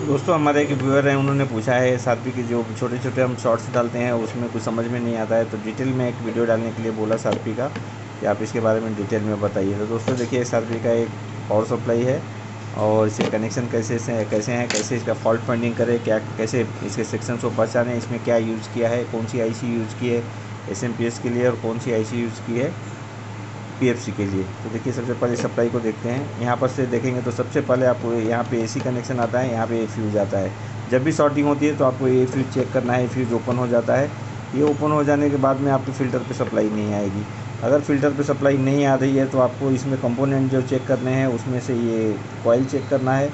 दोस्तों हमारे एक व्यूअर हैं, उन्होंने पूछा है साध्वी की जो छोटे छोटे हम शॉर्ट्स डालते हैं उसमें कुछ समझ में नहीं आता है, तो डिटेल में एक वीडियो डालने के लिए बोला साध्वी का कि आप इसके बारे में डिटेल में बताइए। तो दोस्तों देखिए, साध्वी का एक पावर सप्लाई है और इसके कनेक्शन कैसे इसका फॉल्ट फाइंडिंग करें, क्या कैसे इसके सेक्शंस को पहचानें, इसमें क्या यूज़ किया है, कौन सी IC यूज़ की है SMPS के लिए और कौन सी IC यूज़ की है PFC के लिए। तो देखिए, सबसे पहले सप्लाई को देखते हैं। यहाँ पर से देखेंगे तो सबसे पहले आपको यहाँ पे AC कनेक्शन आता है, यहाँ पे ये फ्यूज़ आता है। जब भी शॉर्टिंग होती है तो आपको ये फ्यूज़ चेक करना है। फ्यूज़ ओपन हो जाता है, ये ओपन हो जाने के बाद में आपके फ़िल्टर पे सप्लाई नहीं आएगी। अगर फ़िल्टर पे सप्लाई नहीं आ रही है तो आपको इसमें कंपोनेंट जो चेक करने हैं उसमें से ये कॉइल चेक करना है,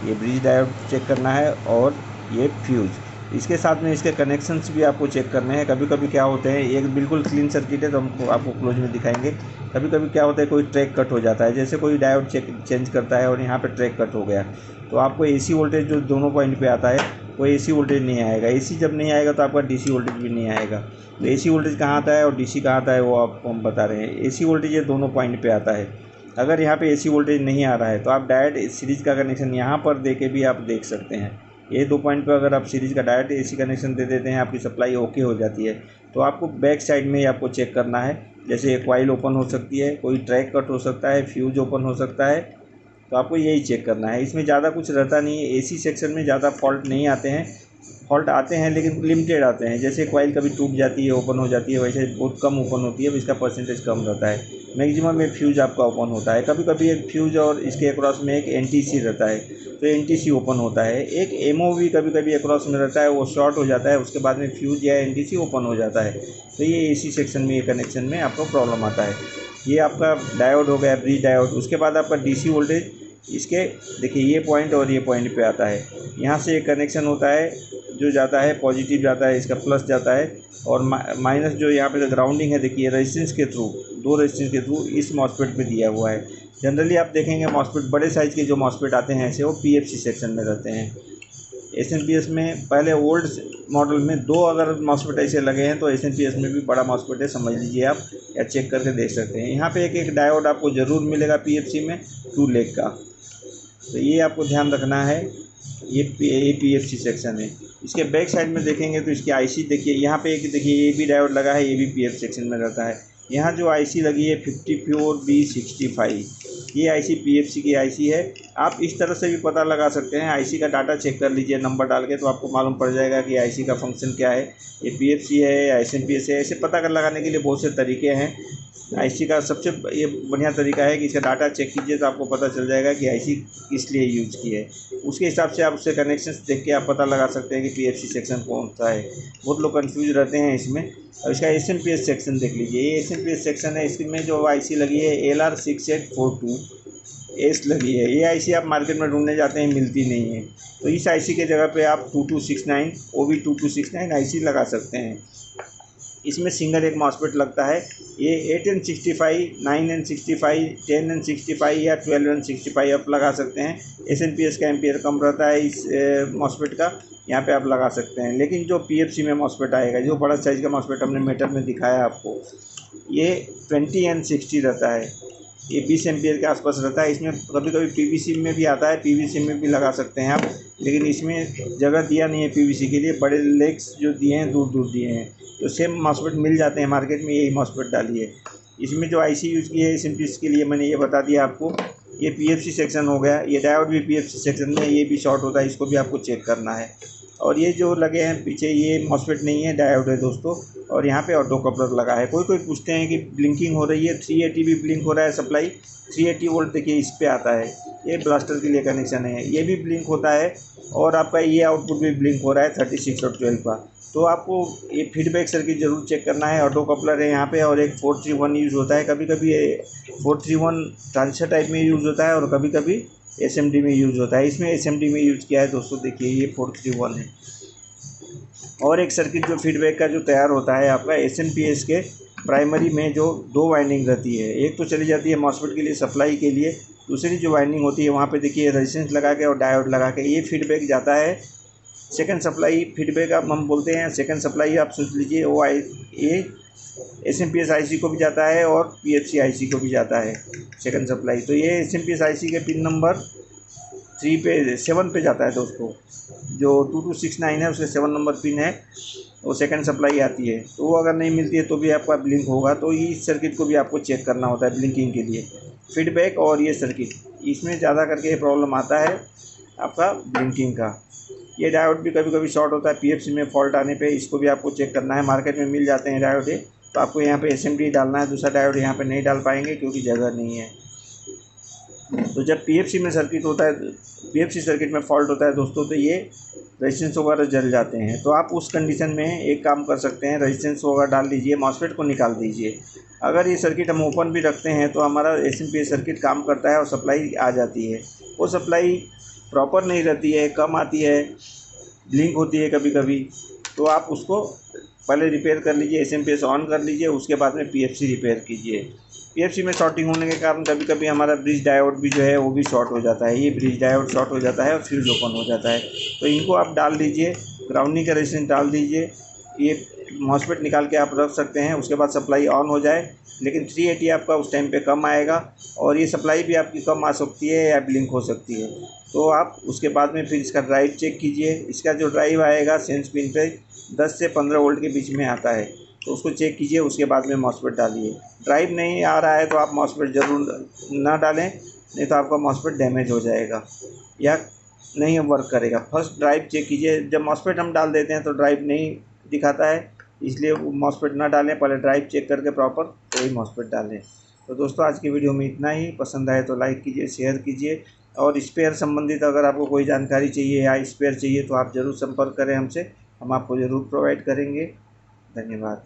ये ब्रिज डायोड चेक करना है और ये फ्यूज़। इसके साथ में इसके कनेक्शंस भी आपको चेक करने हैं। कभी कभी क्या होते हैं, एक बिल्कुल क्लीन सर्किट है तो हमको आपको क्लोज में दिखाएंगे। कभी कभी क्या होता है, कोई ट्रैक कट हो जाता है, जैसे कोई डायोड चेंज करता है और यहाँ पे ट्रैक कट हो गया, तो आपको AC वोल्टेज जो दोनों पॉइंट पे आता है वो AC वोल्टेज नहीं आएगा। AC जब नहीं आएगा तो आपका DC वोल्टेज भी नहीं आएगा। तो AC वोल्टेज कहाँ आता है और DC कहाँ आता है वो आपको हम बता रहे हैं। AC वोल्टेज ये दोनों पॉइंट पे आता है। अगर यहाँ पे AC वोल्टेज नहीं आ रहा है तो आप डायरेक्ट सीरीज़ का कनेक्शन यहाँ पर दे के भी आप देख सकते हैं। ये 2 पॉइंट पे अगर आप सीरीज़ का डायरेक्ट AC कनेक्शन दे देते हैं, आपकी सप्लाई ओके हो जाती है। तो आपको बैक साइड में ही आपको चेक करना है, जैसे एक कॉइल ओपन हो सकती है, कोई ट्रैक कट हो सकता है, फ्यूज ओपन हो सकता है, तो आपको यही चेक करना है। इसमें ज़्यादा कुछ रहता नहीं है। AC सेक्शन में ज़्यादा फॉल्ट नहीं आते हैं, फॉल्ट आते हैं लेकिन लिमिटेड आते हैं। जैसे कॉइल कभी टूट जाती है, ओपन हो जाती है, वैसे बहुत कम ओपन होती है, इसका परसेंटेज कम रहता है। मैक्सिमम एक फ्यूज़ आपका ओपन होता है। कभी कभी एक फ्यूज़ और इसके अक्रॉस में एक NTC रहता है, तो NTC ओपन होता है। एक MOV कभी कभी अक्रॉस में रहता है, वो शॉर्ट हो जाता है, उसके बाद में फ्यूज़ या NTC ओपन हो जाता है। तो ये AC सेक्शन में, ये कनेक्शन में आपको प्रॉब्लम आता है। ये आपका डायोड हो गया, ब्रिज डायोड। उसके बाद आपका DC वोल्टेज इसके देखिए, ये पॉइंट और ये पॉइंट पे आता है। यहाँ से एक कनेक्शन होता है जो जाता है पॉजिटिव जाता है, इसका प्लस जाता है, और माइनस जो यहाँ पे ग्राउंडिंग है, देखिए रेजिस्टेंस के थ्रू, 2 रेजिस्टेंस के थ्रू इस मॉसफेट पे दिया हुआ है। जनरली आप देखेंगे मॉसफेट, बड़े साइज़ के जो मॉसफेट आते हैं ऐसे, वो PFC सेक्शन में रहते हैं। SMPS में पहले ओल्ड मॉडल में 2 अगर मॉसफेट ऐसे लगे हैं तो SMPS में भी बड़ा मॉसफेट है, समझ लीजिए आप, या चेक करके देख सकते हैं। यहाँ पे एक डायोड आपको ज़रूर मिलेगा PFC में, 2 लेग का। तो ये आपको ध्यान रखना है। ये PFC सेक्शन है। इसके बैक साइड में देखेंगे तो इसकी IC देखिए, यहाँ पे एक देखिए ये भी डायोड लगा है, ये भी PFC सेक्शन में रहता है। यहाँ जो IC लगी है 54B65, ये IC PFC की IC है। आप इस तरह से भी पता लगा सकते हैं, IC का डाटा चेक कर लीजिए नंबर डाल के, तो आपको मालूम पड़ जाएगा कि IC का फंक्शन क्या है, ये PFC है या SMPS है। ऐसे पता कर लगाने के लिए बहुत से तरीके हैं। IC का सबसे ये बढ़िया तरीका है कि इसका डाटा चेक कीजिए, तो आपको पता चल जाएगा कि IC किस लिए यूज की है। उसके हिसाब से आप उससे कनेक्शंस देख के आप पता लगा सकते हैं कि PFC सेक्शन कौन सा है। बहुत लोग कंफ्यूज रहते हैं इसमें। और इसका SMPS सेक्शन देख लीजिए, ये SMPS सेक्शन है। इसमें जो IC लगी है LR6842 एस लगी है। ये IC आप मार्केट में ढूंढने जाते हैं, मिलती नहीं है। तो इस IC के जगह पे आप 2269 OB2269 IC लगा सकते हैं। इसमें सिंगल एक मॉसफेट लगता है। ये 8N65, 9N65, 10N65 या 12N65 आप लगा सकते हैं। SMPS का एम्पियर कम रहता है इस मॉसफेट का, यहाँ पे आप लगा सकते हैं। लेकिन जो PFC में मॉसफेट आएगा, जो बड़ा साइज़ का मॉसफेट हमने मीटर में दिखाया आपको, ये 20N60 रहता है। ये 20 एम्पियर के आसपास रहता है। इसमें कभी कभी PVC में भी आता है, PVC में भी लगा सकते हैं आप, लेकिन इसमें जगह दिया नहीं है PVC के लिए। बड़े लेग्स जो दिए हैं दूर दूर दिए हैं, तो सेम मॉसफेट मिल जाते हैं मार्केट में, यही मॉसफेट डालिए। इसमें जो IC यूज़ की है SMPS के लिए, मैंने ये बता दिया आपको। ये PFC सेक्शन हो गया। ये डायोड भी PFC सेक्शन में, ये भी शॉर्ट होता है, इसको भी आपको चेक करना है। और ये जो लगे हैं पीछे, ये मॉसफेट नहीं है, डायोड है दोस्तों। और यहाँ पे ऑटो कपलर लगा है। कोई कोई पूछते हैं कि ब्लिंकिंग हो रही है, 380 भी ब्लिंक हो रहा है सप्लाई, 380 वोल्ट देखिए इस पे आता है। ये ब्लास्टर के लिए कनेक्शन है, ये भी ब्लिंक होता है। और आपका ये आउटपुट भी ब्लिंक हो रहा है 36 और 12 का। तो आपको ये फीडबैक सर्किट ज़रूर चेक करना है। ऑटो कपलर है यहाँ पे, और एक 431 यूज़ होता है। कभी कभी 431 ट्रांजिस्टर टाइप में यूज़ होता है और कभी कभी SMD में यूज़ होता है। इसमें SMD में यूज़ किया है दोस्तों, देखिए ये 431 है। और एक सर्किट जो फीडबैक का जो तैयार होता है आपका SMPS के प्राइमरी में, जो 2 वाइंडिंग रहती है। एक तो चली जाती है मॉसफेट के लिए, सप्लाई के लिए। दूसरी जो वाइंडिंग होती है वहाँ पे देखिए रेजिस्टेंस लगा के और डायोड लगा के ये फीडबैक जाता है। सेकंड सप्लाई फीडबैक आप हम बोलते हैं। सेकंड सप्लाई आप सोच लीजिए, वो ये SMPS IC को भी जाता है और PFC IC को भी जाता है सेकंड सप्लाई। तो ये SMPS IC के पिन नंबर 7 पे जाता है दोस्तों। जो 2269 है उसके 7 नंबर पिन है, वो सेकंड सप्लाई आती है। तो वो अगर नहीं मिलती है तो भी आपका ब्लिंक होगा। तो इस सर्किट को भी आपको चेक करना होता है ब्लिंकिंग के लिए। फीडबैक और ये सर्किट, इसमें ज़्यादा करके ये प्रॉब्लम आता है आपका ब्लिंकिंग का। ये डायोड भी कभी कभी शॉर्ट होता है पीएफसी में फॉल्ट आने पे, इसको भी आपको चेक करना है। मार्केट में मिल जाते हैं डायोड ये, तो आपको यहाँ पे एसएमडी डालना है। दूसरा डायोड यहाँ पे नहीं डाल पाएंगे क्योंकि जगह नहीं है। तो जब पीएफसी में सर्किट होता है, पीएफसी सर्किट में फॉल्ट होता है दोस्तों, तो ये रेजिस्टेंस वगैरह जल जाते हैं। तो आप उस कंडीशन में एक काम कर सकते हैं, रेजिस्टेंस वगैरह डाल दीजिए, मॉसफेट को निकाल दीजिए। अगर ये सर्किट हम ओपन भी रखते हैं तो हमारा एसएमपीएस सर्किट काम करता है और सप्लाई आ जाती है। वो सप्लाई प्रॉपर नहीं रहती है, कम आती है, ब्लिंक होती है कभी कभी। तो आप उसको पहले रिपेयर कर लीजिए, एसएमपीएस ऑन कर लीजिए, उसके बाद में पीएफसी रिपेयर कीजिए। पीएफसी में शॉर्टिंग होने के कारण कभी कभी हमारा ब्रिज डायोड भी जो है वो भी शॉर्ट हो जाता है। ये ब्रिज डायोड शॉर्ट हो जाता है और फ्यूज ओपन हो जाता है। तो इनको आप डाल दीजिए, ग्राउंडिंग का रेजिस्टेंस डाल दीजिए। ये मॉसफेट निकाल के आप रख सकते हैं, उसके बाद सप्लाई ऑन हो जाए। लेकिन 380 आपका उस टाइम पे कम आएगा और ये सप्लाई भी आपकी कम आ सकती है या ब्लिंक हो सकती है। तो आप उसके बाद में फिर इसका ड्राइव चेक कीजिए। इसका जो ड्राइव आएगा सेंस पिन पे 10 से 15 वोल्ट के बीच में आता है, तो उसको चेक कीजिए, उसके बाद में मॉसफेट डालिए। ड्राइव नहीं आ रहा है तो आप मॉसफेट ज़रूर ना डालें, नहीं तो आपका मॉसफेट डैमेज हो जाएगा या नहीं वर्क करेगा। फर्स्ट ड्राइव चेक कीजिए। जब मॉसफेट हम डाल देते हैं तो ड्राइव नहीं दिखाता है, इसलिए मॉसफेट ना डालें, पहले ड्राइव चेक करके प्रॉपर तो ही मॉसफेट डालें। तो दोस्तों आज की वीडियो में इतना ही। पसंद आए तो लाइक कीजिए, शेयर कीजिए, और स्पेयर संबंधित अगर आपको कोई जानकारी चाहिए या स्पेयर चाहिए तो आप ज़रूर संपर्क करें हमसे, हम आपको ज़रूर प्रोवाइड करेंगे। धन्यवाद।